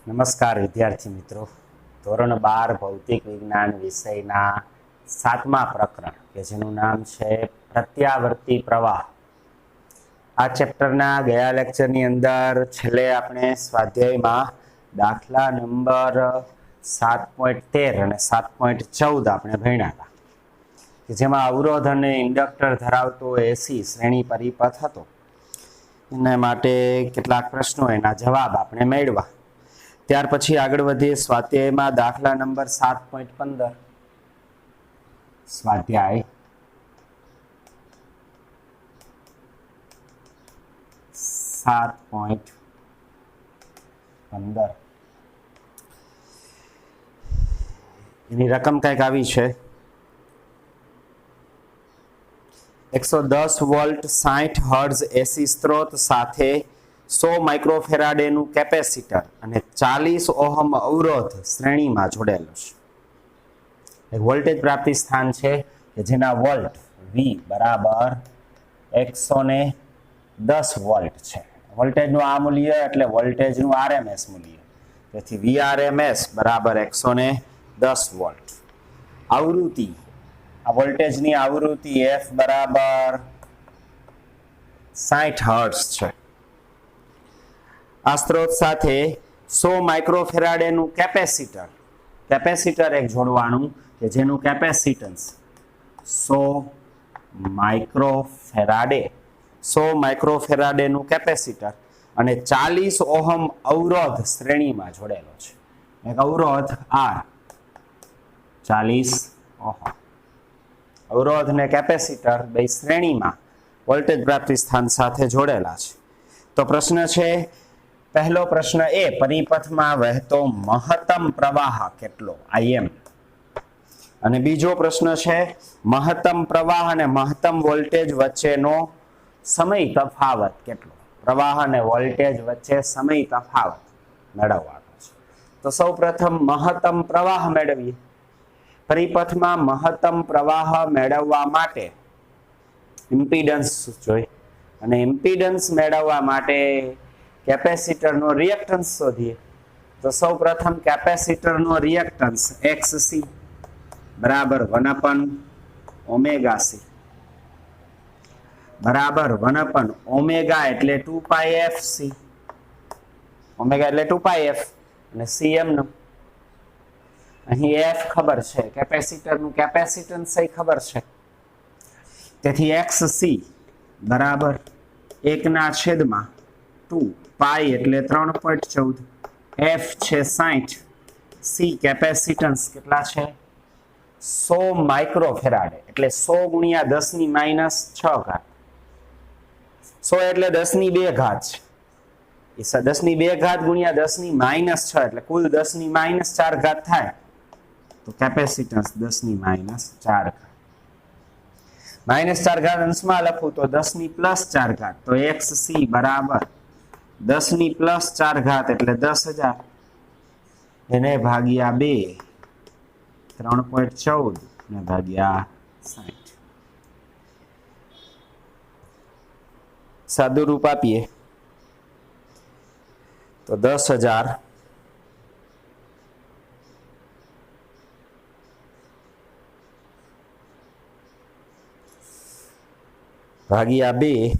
નમસ્કાર વિદ્યાર્થી મિત્રો, ધોરણ 12 ભૌતિક વિજ્ઞાન વિષયના 7મા પ્રકરણ કે જેનું નામ છે પ્રત્યાવર્તી પ્રવાહ. આ ચેપ્ટરના ગયા લેક્ચરની અંદર છેલ્લે આપણે સ્વાધ્યાયમાં દાખલા નંબર 7.13 અને 7.14 આપણે ભણ્યા હતા કે જેમાં અવરોધ અને ઇન્ડક્ટર ધરાવતો એસી શ્રેણી પરિપથ હતો. એના માટે કેટલાક પ્રશ્નો, એના જવાબ આપણે મેળવ્યા. ત્યાર પછી આગળ વધીએ સ્વાધ્યાયમાં દાખલા નંબર 7.15. સ્વાધ્યાય 7.15 એની રકમ કંઈક આવી છે. 110 વોલ્ટ 60 હર્ટ્ઝ એસી સ્ત્રોત સાથે 100 માઇક્રોફેરાડેનું કેપેસિટર અને 40 ઓહમ અવરોધ શ્રેણીમાં જોડેલો છે. એક વોલ્ટેજ પ્રાપ્તિ સ્થાન છે કે જેના વોલ્ટ V બરાબર 110 વોલ્ટ છે. વોલ્ટેજનું આ મૂલ્ય એટલે વોલ્ટેજનું RMS મૂલ્ય, તેથી VRMS બરાબર 110 વોલ્ટ. આવૃત્તિ, આ વોલ્ટેજની આવૃત્તિ F બરાબર 60 હર્ટ્ઝ છે. આ સ્ત્રોત સાથે 100 માઇક્રોફેરાડેનું કેપેસિટર એક જોડવાનું કે જેનું કેપેસિટન્સ 100 માઇક્રોફેરાડેનું કેપેસિટર અને 40 ઓહમ અવરોધ શ્રેણીમાં જોડેલો છે. એક અવરોધ R 40 ઓહમ, અવરોધ અને કેપેસિટર બે શ્રેણીમાં વોલ્ટેજ પ્રાપ્તિ સ્થાન સાથે જોડેલા છે. તો પ્રશ્ન છે, પહેલો પ્રશ્ન એ, પરિપથમાં વહેતો મહત્તમ પ્રવાહ કેટલો IM, અને બીજો પ્રશ્ન છે મહત્તમ પ્રવાહ અને મહત્તમ વોલ્ટેજ વચ્ચેનો સમય તફાવત કેટલો. પ્રવાહ અને વોલ્ટેજ વચ્ચે સમય તફાવત મેળવવાનો છે. તો સૌપ્રથમ મહત્તમ પ્રવાહ મેળવીએ. પરિપથમાં મહત્તમ પ્રવાહ મેળવવા માટે ઇમ્પિડન્સ જોઈએ, અને ઇમ્પિડન્સ મેળવવા માટે કેપેસિટરનો રિએક્ટન્સ શોધીએ. તો સૌપ્રથમ કેપેસિટરનો રિએક્ટન્સ XC બરાબર 1/ωc બરાબર 1/ω એટલે 2πfc. ઓમેગા એટલે 2πf અને cm નો અહીં F ખબર છે, કેપેસિટરનું કેપેસિટન્સ એ ખબર છે, તેથી XC બરાબર 1/2 પાઈ એટલે 3.14, F છે 60, C કેપેસિટન્સ કેટલા છે 100 માઇક્રોફેરાડે એટલે 100 ગુણ્યા 10⁻6 ઘાત. 100 એટલે 10⁻2 ઘાત છે, એ 10⁻2 ઘાત ગુણ્યા 10⁻6 એટલે કુલ 10⁻4 ઘાત થાય. તો કેપેસિટન્સ 10⁻4 ઘાત. -4 ઘાત અંશમાં લખું તો 10⁻4 ઘાત. તો XC બરાબર 10⁻4 ઘાત એટલે 10,000, એને ભાગ્યા 2, 3.14 ને ભાગ્યા 60. સાદું રૂપ આપીએ તો 10,000 ભાગ્યા 2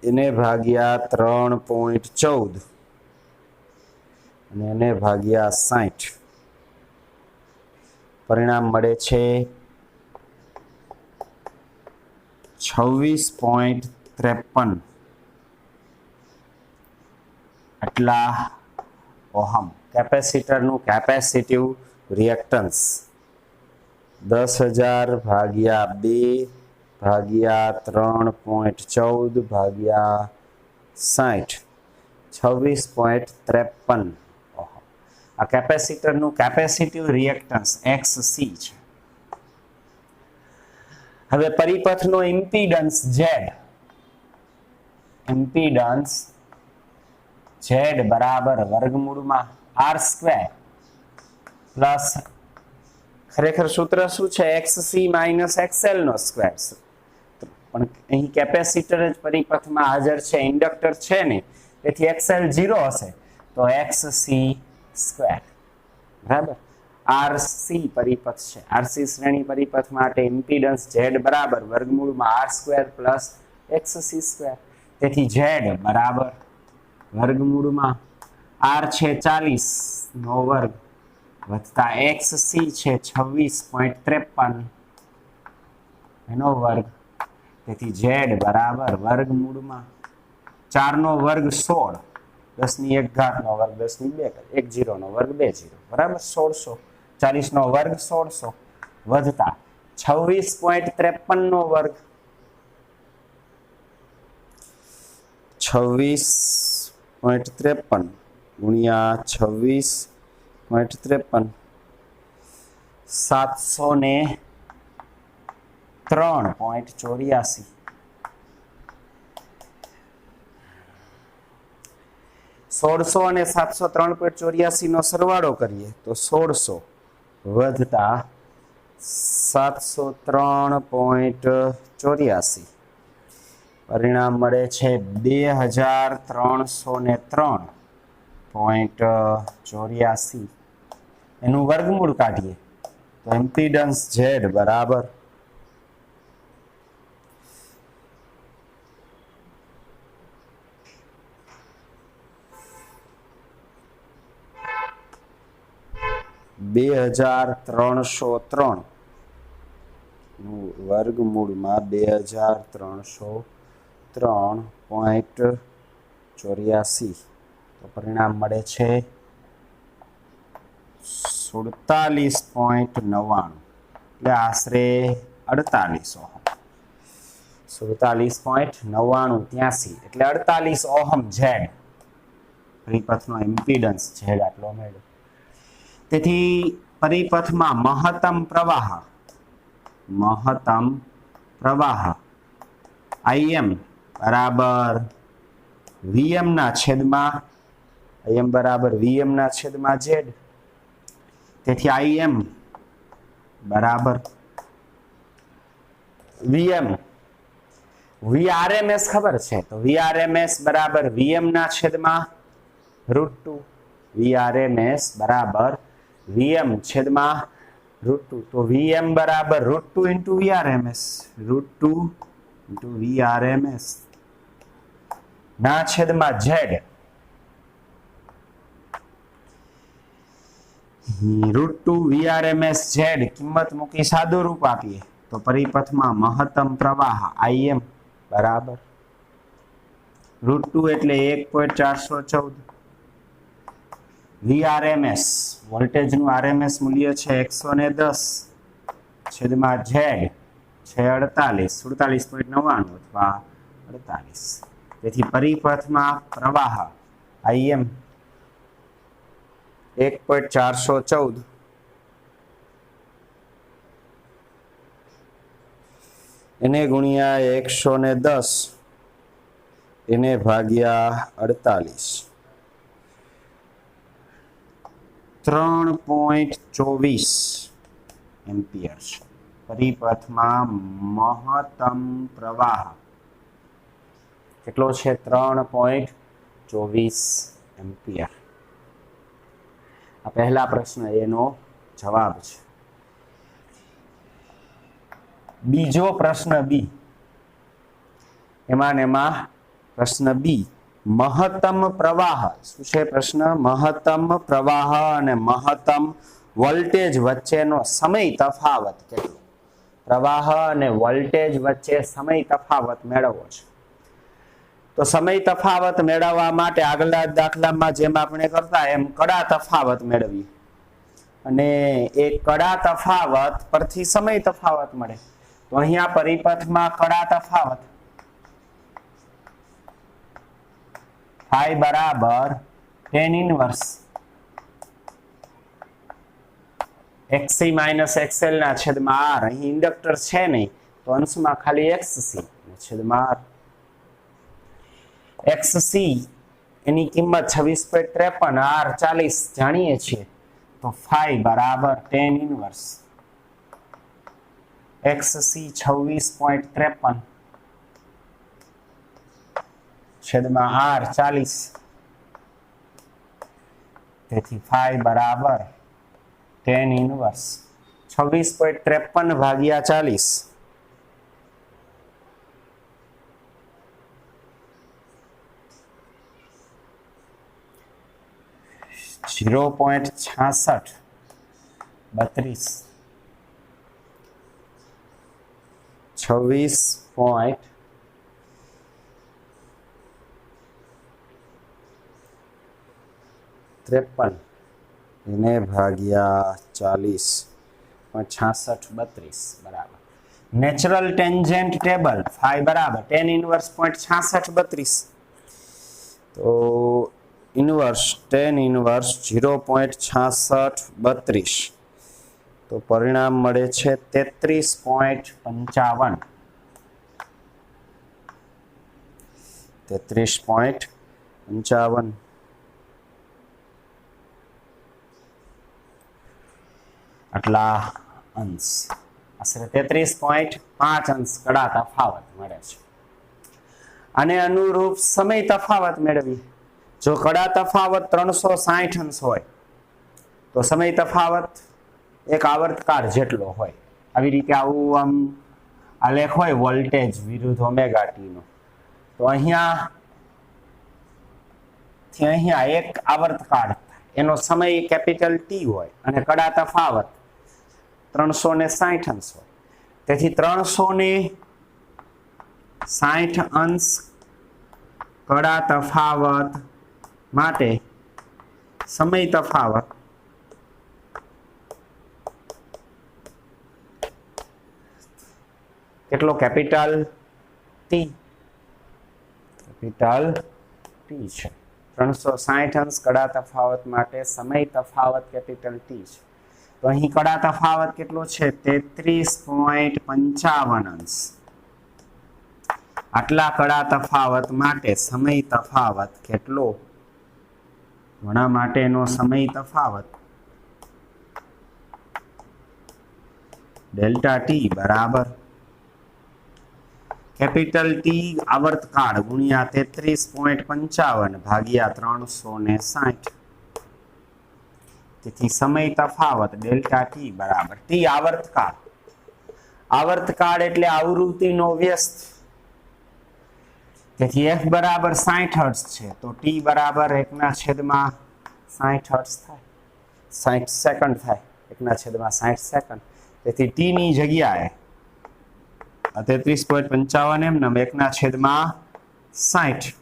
એને ભાગ્યા 3.14 અને એને ભાગ્યા 60. પરિણામ મળે છે 26.53 આટલા ઓહમ. કેપેસિટરનું કેપેસિટિવ રિએક્ટન્સ 10,000 ભાગ્યા 2 ભાગ્યા 3.14 ભાગ્યા 60, 26.53 ઓહમ. આ કેપેસિટરનું કેપેસિટિવ રિએક્ટન્સ XC છે. હવે પરિપથનો ઇમ્પિડન્સ Z બરાબર વર્ગમૂળમાં R² પ્લસ, ખરેખર સૂત્ર શું છે, XC - XL નો સ્ક્વેર. પણ અહીં કેપેસિટર જ પરિપથમાં હાજર છે, ઇન્ડક્ટર છે ને, તેથી XL 0 હશે તો XC સ્ક્વેર બરાબર. RC પરિપથ છે. RC શ્રેણી પરિપથ માટે ઇમ્પિડન્સ Z બરાબર વર્ગમૂળમાં R square plus XC square. તેથી Z બરાબર વર્ગમૂળમાં R છે 40 નો વર્ગ વત્તા XC છે 26.53 એનો વર્ગ. તેથી Z બરાબર વર્ગમૂળમાં 4 નો વર્ગ 16 10 ની 1 ઘાત નો વર્ગ 10 ની 2 ઘાત 1 0 નો વર્ગ 2 0 બરાબર 1600 40 નો વર્ગ 1600 વધતા 26.53 નો વર્ગ 26.53 ગુણ્યા 26.53 703.84 1600 અને 703.84 નો સરવાળો કરીએ તો 1600 વધતા 703.84 પરિણામ મળે છે 2303.84. એનું વર્ગમૂળ કાઢીએ તો ઇમ્પિડન્સ Z બરાબર વર્ગમૂળમાં 2303.84 તો પરિણામ મળે છે 47.99 એટલે આશરે 48 ઓહમ 47.9983 એટલે 48 ઓહમ Z પરિપથનો ઇમ્પિડન્સ Z આટલો મળ્યો. તેથી પરિપથમાં મહત્તમ પ્રવાહ IM બરાબર VM ના છેદમાં Z. તેથી IM બરાબર VM VRMS ખબર છે તો VRMS બરાબર VM ના છેદમાં √2 VRMS બરાબર VM છેદમાં √2 તો VM બરાબર √2 into VRMS ના છેદમાં Z √2 VRMS Z કિંમત મૂકી સાદું રૂપ આપીએ તો પરિપથમાં મહત્તમ પ્રવાહ IM બરાબર √2 એટલે 1.414 VRMS વોલ્ટેજનું RMS મૂલ્ય છે 110 છેદમાં Z છે 48.99 અથવા 48. તેથી પરિપથમાં પ્રવાહ IM 1.414 એને ગુણ્યા 110 એને ભાગ્યા 48 3.24 એમ્પિયર છે. પરિપથમાં મહત્તમ પ્રવાહ કેટલો છે 3.24 એમ્પિયર. આ પહેલા પ્રશ્ન એનો જવાબ છે. બીજો પ્રશ્ન બી એમાં પ્રશ્ન બી મહત્તમ પ્રવાહ શું છે પ્રશ્ન મહત્તમ પ્રવાહ અને મહત્તમ વોલ્ટેજ વચ્ચેનો સમય તફાવત કેટલો. પ્રવાહ અને વોલ્ટેજ વચ્ચે સમય તફાવત મેળવવો છે. તો સમય તફાવત મેળવવા માટે આગલા દાખલામાં જેમ આપણે કરતા એમ કડા તફાવત મેળવીએ અને એ કડા તફાવત પરથી સમય તફાવત મળે. તો અહીંયા પરિપથમાં કડા તફાવત phi બરાબર tan inverse XC minus XL ના છેદમાં R. અહીં ઇન્ડક્ટર છે નહીં તો અંશમાં ખાલી XC છેદમાં R. XC એની કિંમત 26.53 R 40 જાણીએ છીએ તો phi બરાબર tan ઇન્વર્સ XC 26.53 છેદમાં આર 40 તેથી ફાઈ બરાબર tan ઇનવર્સ 26.53 ભાગ્યા 40 0.66 32 26.53 એને ભાગ્યા 40.66 બરાબર નેચરલ ટેન્જેન્ટ ટેબલ ફાઈ બરાબર tan ઇનવર્સ 0.6632 તો ઇનવર્સ tan ઇનવર્સ 0.6632 તો પરિણામ મળે છે 33.55 33.55 આટલા અંશ આશરે 33.5 અંશ કડા તફાવત મળે છે અને અનુરૂપ સમય તફાવત મેળવી જો કડા તફાવત 360 અંશ હોય તો સમય તફાવત એક આવર્તકાળ જેટલો હોય આવી રીતે આવું આમ આલેખ હોય વોલ્ટેજ વિરુદ્ધ ઓમેગા ટી નો તો અહીંયા એક આવર્તકાળ એનો સમય કેપિટલ ટી હોય અને કડા તફાવત 360 અંશ હોય તેથી 360 અંશ કડા તફાવત માટે સમય તફાવત કેટલો કેપિટલ ટી છે 360 અંશ કડા તફાવત માટે સમય તફાવત કેપિટલ ટી છે તો અહીં કડા તફાવત કેટલો છે 33.55 અંશ આટલા કડા તફાવત માટે સમય તફાવત કેટલો વણા માટેનો સમય તફાવત ડેલ્ટા ટી બરાબર કેપિટલ ટી આવર્તકાળ ગુણ્યા 33.55 ભાગ્યા 360 તેથી સમય તફાવત ડેલ્ટા ટી બરાબર ટી આવર્તકાળ એટલે આવૃત્તિનો વ્યસ્ત તેથી f બરાબર 60 હર્ટ્ઝ છે તો t બરાબર 1/60 હર્ટ્ઝ થાય 60 સેકન્ડ થાય 1/60 સેકન્ડ તેથી t ની જગ્યાએ 33.55 એમ ને 1/60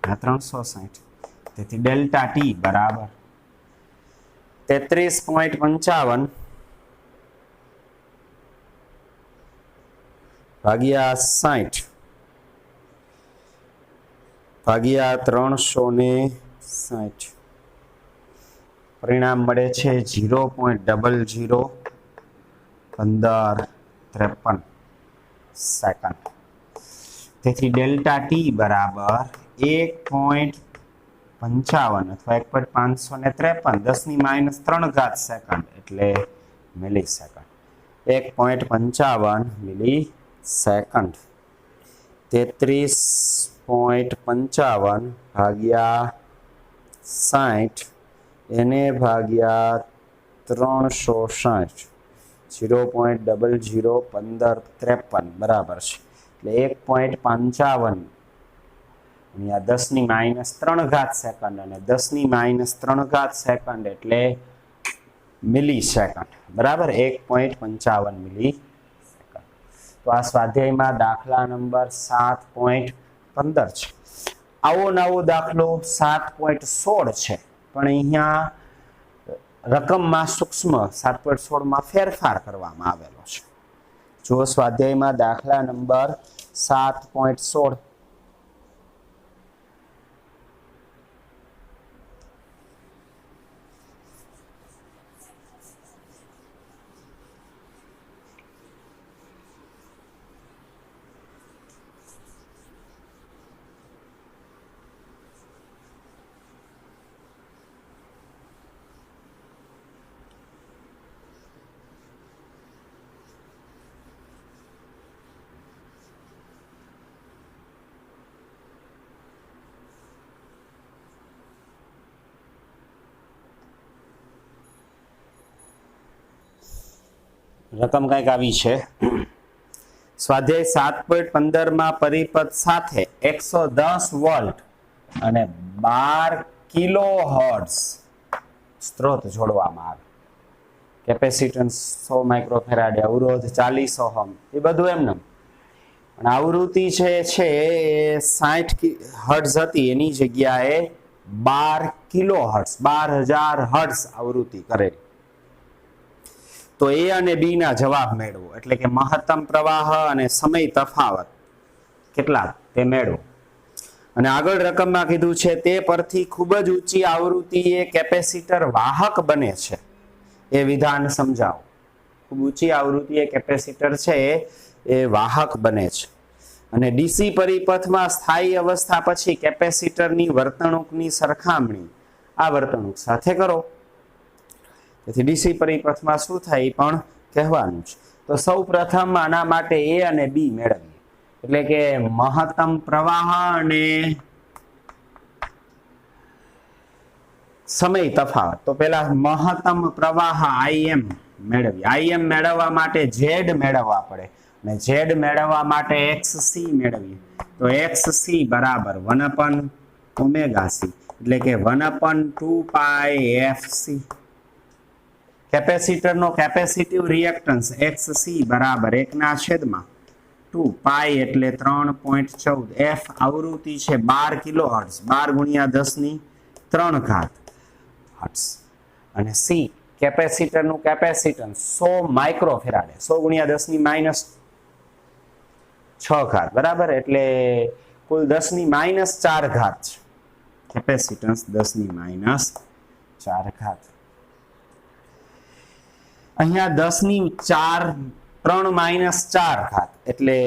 360 તેથી ડેલ્ટા ટી બરાબર 33.55 ભાગ્યા 60 ભાગ્યા 360 પરિણામ મળે છે 0.001553 સેકન્ડ તેથી ડેલ્ટા ટી બરાબર 1.55 અથવા 1.553 10⁻³ સેકન્ડ એટલે મિલીસેકન્ડ 1.55 મિલીસેકન્ડ 33.55 ભાગ્યા 60 એને ભાગ્યા 360 0.001553 બરાબર છે એટલે 1.55 અહીંયા 10⁻³ સેકન્ડ અને 10⁻³ સેકન્ડ એટલે મિલીસેકન્ડ બરાબર 1.55 મિલીસેકન્ડ તો આ સ્વાધ્યાયમાં દાખલા નંબર 7.15 છે આવો નવો દાખલો 7.16 છે પણ અહીંયા રકમમાં સૂક્ષ્મ 7.16 માં ફેરફાર કરવામાં આવેલો છે જો સ્વાધ્યાયમાં દાખલા નંબર 7.16 રકમ કંઈક આવી છે સ્વાધ્યાય 7.15 માં પરિપથ સાથે 110 વોલ્ટ અને 12 કિલો હર્ટ્ઝ સ્ત્રોત જોડવામાં આવે કેપેસિટન્સ 100 માઇક્રોફેરાડે અવરોધ 40 ઓહમ એ બધું એમને પણ આવૃત્તિ છે એ 60 હર્ટ્ઝ હતી એની જગ્યાએ 12 કિલો હર્ટ્ઝ 12000 હર્ટ્ઝ આવૃત્તિ કરેલી તો એ અને બી ના જવાબ મેળવો એટલે કે મહત્તમ પ્રવાહ અને સમય તફાવત કેટલા તે મેળવો અને આગળ રકમમાં કીધું છે તે પરથી ખૂબ જ ઊંચી આવૃત્તિએ કેપેસિટર વાહક બને છે એ વિધાન સમજાવો ખૂબ ઊંચી આવૃત્તિએ કેપેસિટર છે એ વાહક બને છે અને ડીસી પરિપથમાં સ્થાયી અવસ્થા પછી કેપેસિટરની વર્તણૂકની સરખામણી આ વર્તણૂક સાથે કરો તેથી ડીસી પરિપથમાં શું થાય પણ કહેવાનું છે તો સૌ પ્રથમ આના માટે એ અને બી મેળવીએ એટલે કે મહત્તમ પ્રવાહ અને સમય તફાવત તો પેલા મહત્તમ પ્રવાહ આઈએમ મેળવીએ આઈએમ મેળવવા માટે ઝેડ મેળવવા પડે અને ઝેડ મેળવવા માટે એક્સસી મેળવીએ તો એક્સસી બરાબર 1/ωc એટલે કે 1/2 પાઈ એફસી કેપેસિટરનો કેપેસિટિવ રિએક્ટન્સ એક્સસી બરાબર 1/2 પાઈ એટલે 3.14 એફ આવૃત્તિ છે 12 કિલો હર્ટ્ઝ 12 × 10³ હર્ટ્ઝ અને સી કેપેસિટરનું કેપેસિટન્સ 100 માઇક્રોફેરાડે 100 × 10⁻⁶ બરાબર એટલે કુલ 10⁻⁴ છે કેપેસિટન્સ 10⁻⁴ અહીંયા 10⁻⁴ એટલે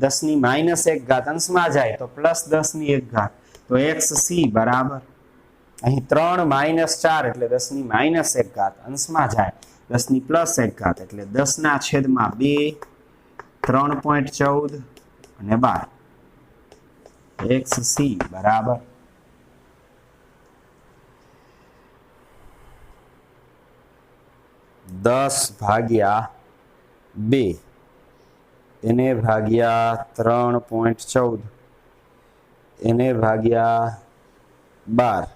10⁻⁻⁴ અંશમાં જાય તો +10⁻⁴ તો એક્સસી બરાબર અહીં 3 - 4 એટલે 10⁻⁴ અંશમાં જાય 10⁻+1 એટલે 10/2 3.14 અને 12 એક્સસી બરાબર 10/2 એને ભાગ્યા 3.14 એને ભાગ્યા 12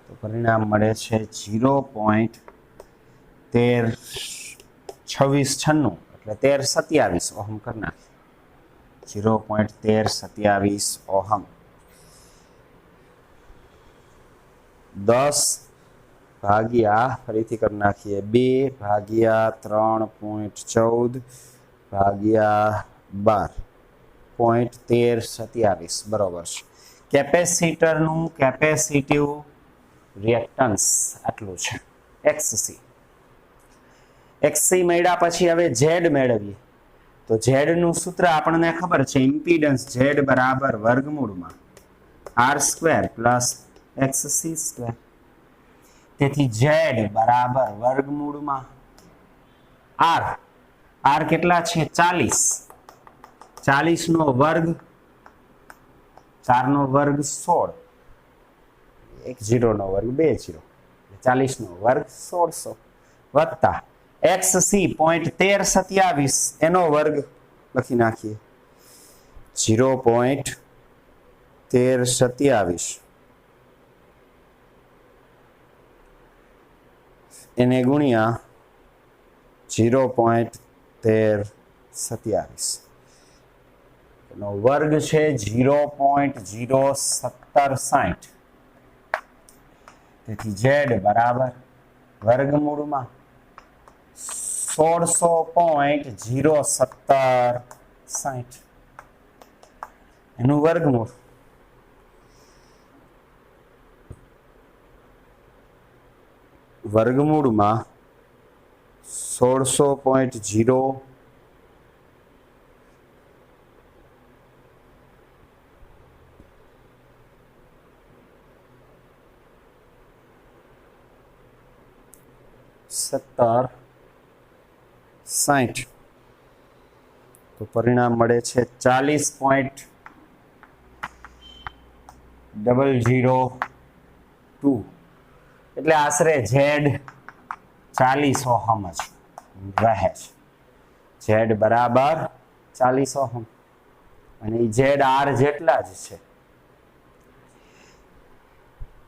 તો પરિણામ મળે છે 0.132696 એટલે 1327 ઓહમ કરી નાખીએ 0.1327 ઓહમ 10 ભાગ્યા ફરીથી કરી નાખીએ 2/3.14 ભાગ્યા 12.1327 બરોબર છે કેપેસિટરનું કેપેસિટિવ રિએક્ટન્સ આટલું છે એક્સસી એક્સસી મળ્યા પછી હવે ઝેડ મેળવીએ તો ઝેડ નું સૂત્ર આપણને ખબર છે ઇમ્પિડન્સ ઝેડ બરાબર વર્ગમૂળમાં r² + xc². તેથી ઝેડ બરાબર વર્ગમૂળમાં r કેટલા છે 40 નો વર્ગ 4 નો વર્ગ 16 1 0 નો વર્ગ 2 0 40 નો વર્ગ 1600 વત્તા xc 0.1327 એનો વર્ગ લખી નાખીએ 0.1327 એને ગુણ્યા 0.1327 એનો વર્ગ છે 0.01760 તેથી ઝેડ બરાબર વર્ગમૂળમાં 1600.01760 એનું વર્ગમૂળ વર્ગમૂળમાં 1600.0 1760 તો પરિણામ મળે છે 40.002 એટલે આશરે ઝેડ 40 ઓહમ જ રહે છે ઝેડ બરાબર 40 ઓહમ અને ઝેડ આર જેટલા જ છે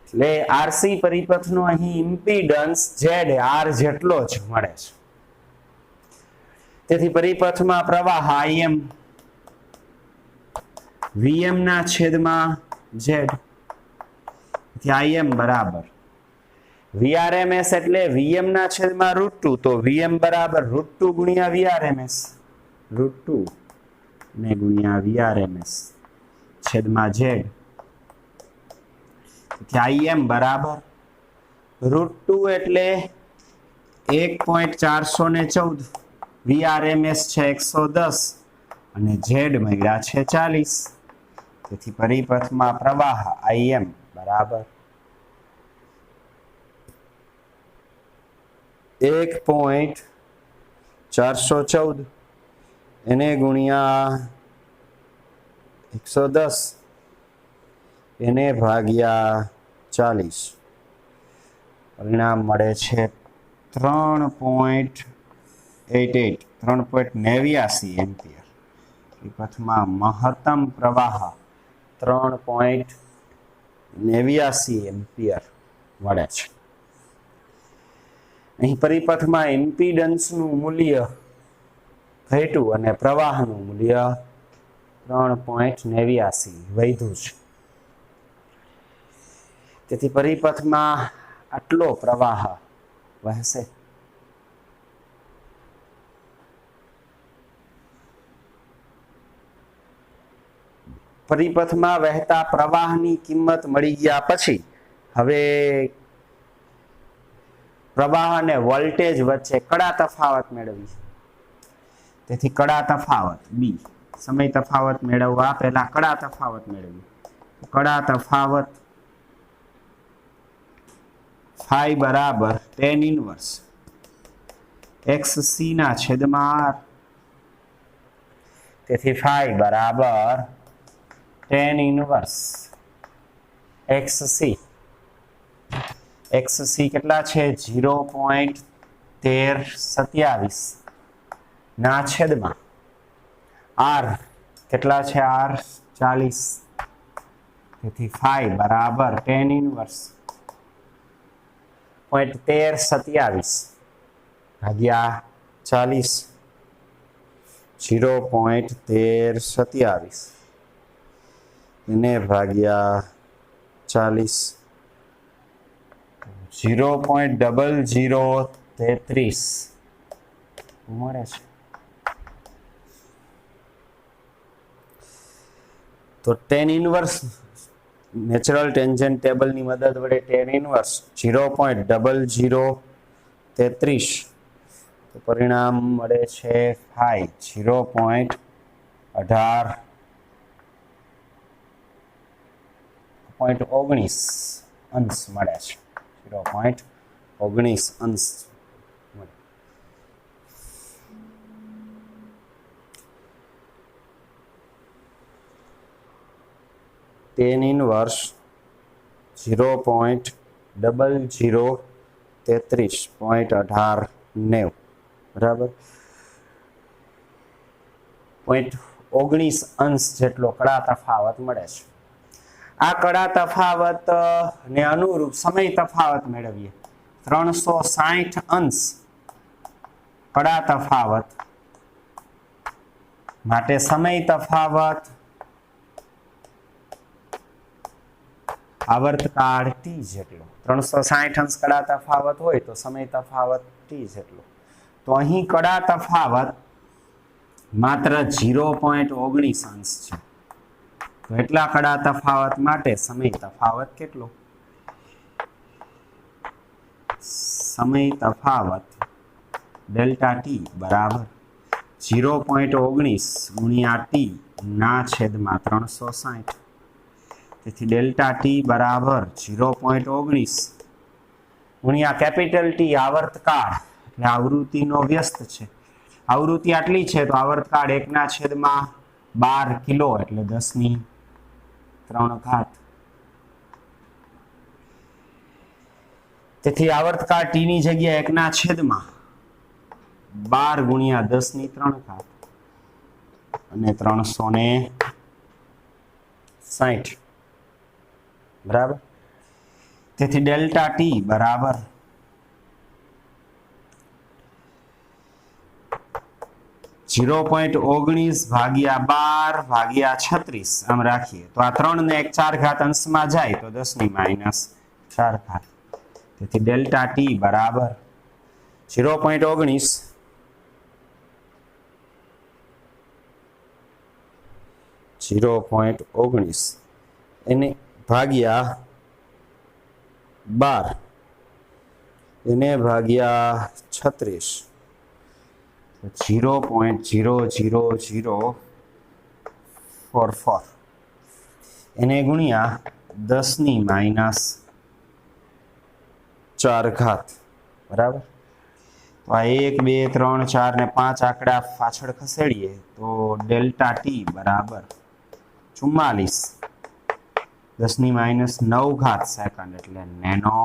એટલે આરસી પરિપથનો અહીં ઇમ્પિડન્સ ઝેડ આર જેટલો જ મળે છે તેથી પરિપથમાં પ્રવાહ IM VM ના છેદમાં ઝેડ IM બરાબર VRMS એટલે VM ના છેદમાં √2 તો VM બરાબર √2 ગુણ્યા VRMS √2 ને ગુણ્યા VRMS છેદમાં Z IM બરાબર √2 એટલે 1.414 VRMS છે 110 અને Z મળ્યા છે 40 તેથી પરિપથમાં પ્રવાહ IM બરાબર 1.414 એને ગુણ્યા 110 એને ભાગ્યા 40 પરિણામ મળે છે 3.89 એમ્પિયર પરિપથમાં મહત્તમ પ્રવાહ 3.89 એમ્પિયર મળે છે અહીં પરિપથમાં ઇમ્પિડન્સનું મૂલ્ય ઘટ્યું અને પ્રવાહનું મૂલ્ય 3.89 વધ્યું છે તેથી પરિપથમાં આટલો પ્રવાહ વહેશે પરિપથમાં વહેતા પ્રવાહની કિંમત મળી ગયા પછી હવે પ્રવાહ અને વોલ્ટેજ વચ્ચે કડા તફાવત મેળવી તેથી કડા તફાવત બી સમય તફાવત મેળવવા પહેલા કડા તફાવત મેળવી કડા તફાવત phi બરાબર tan ઇન્વર્સ XC ના છેદમાં R તેથી phi બરાબર tan ઇન્વર્સ XC કેટલા છે 0.1327 ના છેદમાં R કેટલા છે R 40 તેથી phi બરાબર tan ઇન્વર્સ 0.1327 ભાગ્યા 40 0.1327 એને ભાગ્યા 40 0.0033 મળે છે તો tan ઇન્વર્સ નેચરલ ટેન્જન્ટ ટેબલની મદદ વડે tan ઇન્વર્સ 0.0033 તો પરિણામ મળે છે phi 0.19 અંશ મળે છે 0.19 અંશ મળે tan ઇન્વર્સ 0.0033.1890 બરાબર 0.19 અંશ જેટલો કડા તફાવત મળે છે આ કડા તફાવત ને અનુરૂપ સમય તફાવત મેળવીએ 360 અંશ કડા તફાવત માટે સમય તફાવત આવર્તકાળ t જેટલો 360 અંશ કડા તફાવત હોય તો સમય તફાવત t જેટલો તો અહીં કડા તફાવત માત્ર 0.19 અંશ છે તો એટલા કડા તફાવત માટે સમય તફાવત કેટલો સમય તફાવત ડેલ્ટા t બરાબર 0.19 ગુણ્યા t ના છેદમાં 360 તેથી ડેલ્ટા t બરાબર 0.19 ગુણ્યા કેપિટલ T આવર્તકાળ એટલે આવૃત્તિનો વ્યસ્ત છે આવૃત્તિ આટલી છે તો આવર્તકાળ 1/12 કિલો એટલે 10⁻³ તેથી આવર્તકાળ t ની જગ્યાએ 1/12 12 ગુણ્યા 10 ની 3 ઘાત અને 360 બરાબર। તેથી ડેલ્ટા ટી બરાબર 0.19 ભાગ્યા 12 ભાગ્યા 36 આમ રાખીએ તો આ 3 ને 1 4 ઘાત અંશમાં જાય તો 10 ની -4 ઘાત। તેથી ડેલ્ટા ટી બરાબર 0.19 એને ભાગ્યા 12 એને ભાગ્યા 36 0.00044 એને ગુણ્યા 10 ની -4 ઘાત બરાબર। તો આ 1 2 3 4 ને 5 આંકડા પાછળ ખસેડીએ તો ડેલ્ટા ટી બરાબર 44 10 ની -9 ઘાત સેકન્ડ એટલે નેનો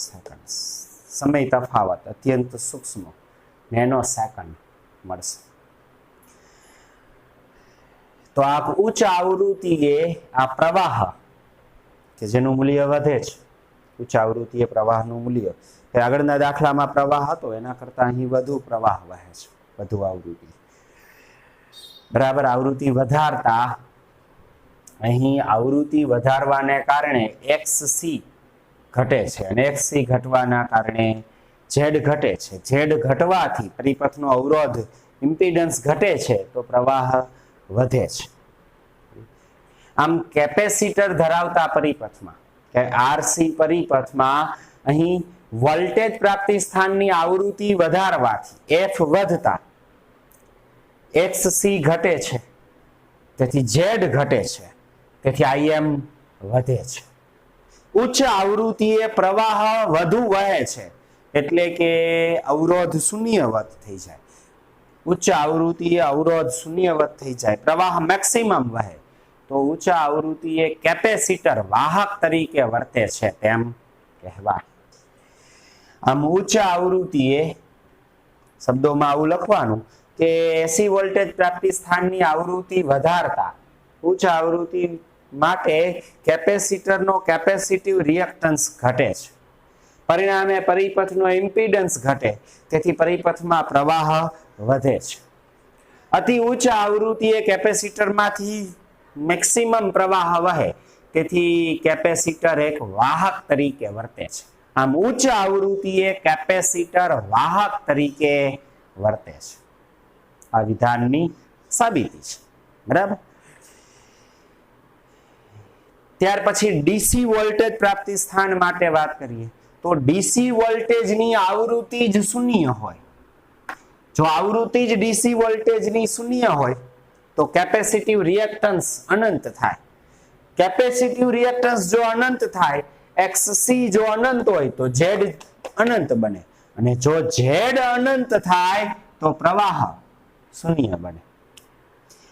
સેકન્ડ। સમય તફાવત અત્યંત સૂક્ષ્મ નેનો સેકન્ડ મળશે। તો આ ઉચ્ચ આવૃત્તિએ આ પ્રવાહ કે જેનું મૂલ્ય વધે છે, ઉચ્ચ આવૃત્તિએ પ્રવાહનું મૂલ્ય કે આગળના દાખલામાં પ્રવાહ હતો એના કરતા અહીં વધુ પ્રવાહ વહે છે, વધુ આવૃત્તિ બરાબર। આવૃત્તિ વધારતા અહીં આવૃત્તિ વધારવાને કારણે XC ઘટે છે અને XC ઘટવાના કારણે Z ઘટે છે। Z ઘટવાથી પરિપથનો અવરોધ ઇમ્પિડન્સ ઘટે છે તો પ્રવાહ વધે છે। આમ કેપેસિટર ધરાવતા પરિપથમાં કે RC પરિપથમાં અહીં વોલ્ટેજ પ્રાપ્તિ સ્થાનની આવૃત્તિ વધારવાથી F વધતા XC ઘટે છે તેથી Z ઘટે છે તેથી IM વધે છે। ઉચ્ચ આવૃત્તિએ પ્રવાહ વધુ વહે છે એટલે કે અવરોધ શૂન્યવત થઈ જાય। ઉચ્ચ આવૃત્તિએ અવરોધ શૂન્યવત થઈ જાય, પ્રવાહ મેક્સિમમ વહે તો ઉચ્ચ આવૃત્તિએ કેપેસિટર વાહક તરીકે વર્તે છે તેમ કહેવાય। આમ ઉચ્ચ આવૃત્તિએ શબ્દોમાં આવું લખવાનું કે એસી વોલ્ટેજ પ્રાપ્તિ સ્થાનની આવૃત્તિ વધારતા ઉચ્ચ આવૃત્તિ માટે કેપેસિટરનો કેપેસિટિવ રિએક્ટન્સ ઘટે છે, પરિણામે પરિપથનો ઇમ્પિડન્સ ઘટે તેથી પરિપથમાં પ્રવાહ વધે છે। અતિ ઉચ્ચ આવૃત્તિએ કેપેસિટરમાંથી મેક્સિમમ પ્રવાહ વહે તેથી કેપેસિટર એક વાહક તરીકે વર્તે છે। આમ ઉચ્ચ આવૃત્તિએ કેપેસિટર વાહક તરીકે વર્તે છે। આ વિધાનની સાબિતી છે બરાબર। ત્યાર પછી ડીસી વોલ્ટેજ પ્રાપ્તિ સ્થાન માટે વાત કરીએ તો ડીસી વોલ્ટેજની આવૃત્તિ જ શૂન્ય હોય। જો આવૃત્તિ જ ડીસી વોલ્ટેજની શૂન્ય હોય તો કેપેસિટિવ રિએક્ટન્સ અનંત થાય। કેપેસિટિવ રિએક્ટન્સ જો અનંત થાય, XC જો અનંત હોય તો Z અનંત બને અને જો Z અનંત થાય તો પ્રવાહ શૂન્ય બને।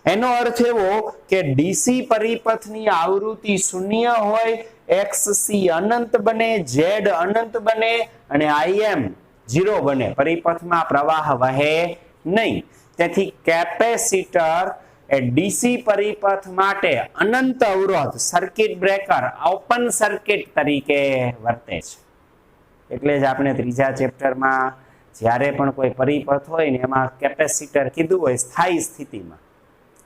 એનો અર્થ એવો કે ડીસી પરિપથની આવૃત્તિ શૂન્ય હોય, XC અનંત બને, Z અનંત બને અને IM 0 બને, પરિપથમાં પ્રવાહ વહે નહીં। તેથી કેપેસિટર એ ડીસી પરિપથ માટે અનંત અવરોધ સર્કિટ બ્રેકર ઓપન સર્કિટ તરીકે વર્તે છે। એટલે જ આપણે ત્રીજા ચેપ્ટરમાં જ્યારે પણ કોઈ પરિપથ હોય ને એમાં કેપેસિટર કીધું હોય સ્થાયી સ્થિતિમાં,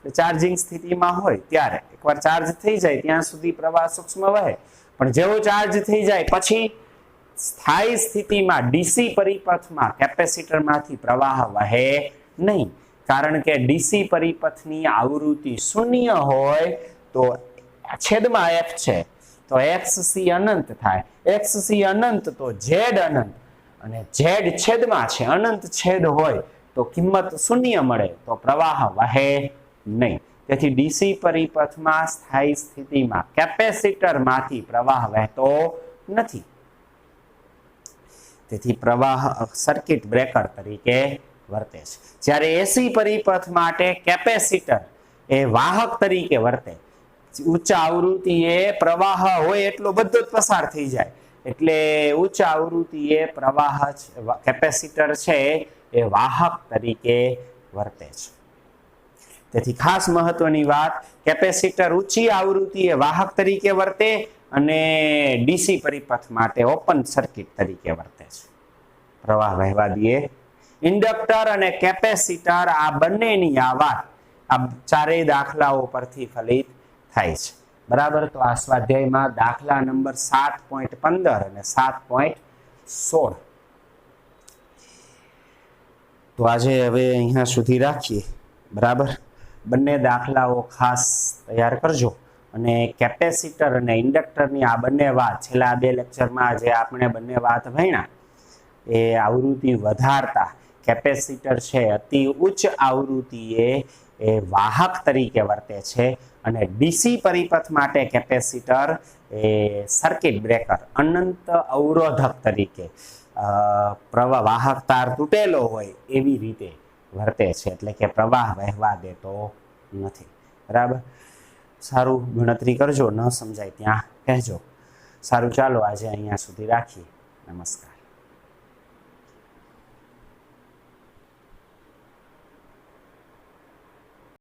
ચાર્જિંગ સ્થિતિમાં હોય ત્યારે એકવાર ચાર્જ થઈ જાય ત્યાં સુધી પ્રવાહ સૂક્ષ્મ વહે, પણ જેવો ચાર્જ થઈ જાય પછી સ્થાયી સ્થિતિમાં ડીસી પરિપથમાં કેપેસિટરમાંથી પ્રવાહ વહે નહીં, કારણ કે ડીસી પરિપથની આવૃત્તિ શૂન્ય હોય તો છેદમાં F છે તો XC અનંત થાય, XC અનંત તો Z અનંત અને Z છેદમાં છે, અનંત છેદ હોય તો કિંમત શૂન્ય મળે તો પ્રવાહ વહે નહીં। તેથી ડીસી પરિપથમાં સ્થાયી સ્થિતિમાં કેપેસિટરમાંથી પ્રવાહ વહેતો નથી, તેથી પ્રવાહ સર્કિટ બ્રેકર તરીકે વર્તે છે। જ્યારે એસી પરિપથ માટે કેપેસિટર એ વાહક તરીકે વર્તે, ઉચ્ચ આવૃત્તિએ પ્રવાહ હોય એટલો બધો જ પસાર થઈ જાય એટલે ઉચ્ચ આવૃત્તિએ પ્રવાહ કેપેસિટર છે એ વાહક તરીકે વર્તે છે. તેથી ખાસ મહત્વની વાત, કેપેસિટર ઊંચી આવૃત્તિએ વાહક તરીકે વર્તે અને ડીસી પરિપથ માટે ઓપન સર્કિટ તરીકે વર્તે છે. પ્રવાહ વહેવા દઈએ. ઇન્ડક્ટર અને કેપેસિટર આ બંનેની આ વાત આ ચારેય દાખલાઓ પરથી ફલિત થાય છે. બરાબર. તો આ સ્વાધ્યાયમાં દાખલા નંબર 7.15 અને 7.16 તો આજે હવે અહીંયા સુધી રાખીએ. બરાબર. બંને દાખલાઓ ખાસ તૈયાર કરજો અને કેપેસિટર અને ઇન્ડક્ટરની આ બંને વાત છેલ્લા 2 લેક્ચરમાં જે આપણે બંને વાત ભણ્યા એ આવૃત્તિ વધારતા કેપેસિટર છે અતિ ઉચ્ચ આવૃત્તિએ એ વાહક તરીકે વર્તે છે અને ડીસી પરિપથ માટે કેપેસિટર એ સર્કિટ બ્રેકર અનંત અવરોધક તરીકે પ્રવાહ વાહક તાર તૂટેલો હોય એવી રીતે વર્તે છે, એટલે કે પ્રવાહ વહેવા દેતો નથી. બરાબર. સારું, ગણતરી કરજો, ન સમજાય ત્યાં કહેજો. સારું, ચાલો આજે અહીંયા સુધી રાખીએ. નમસ્કાર.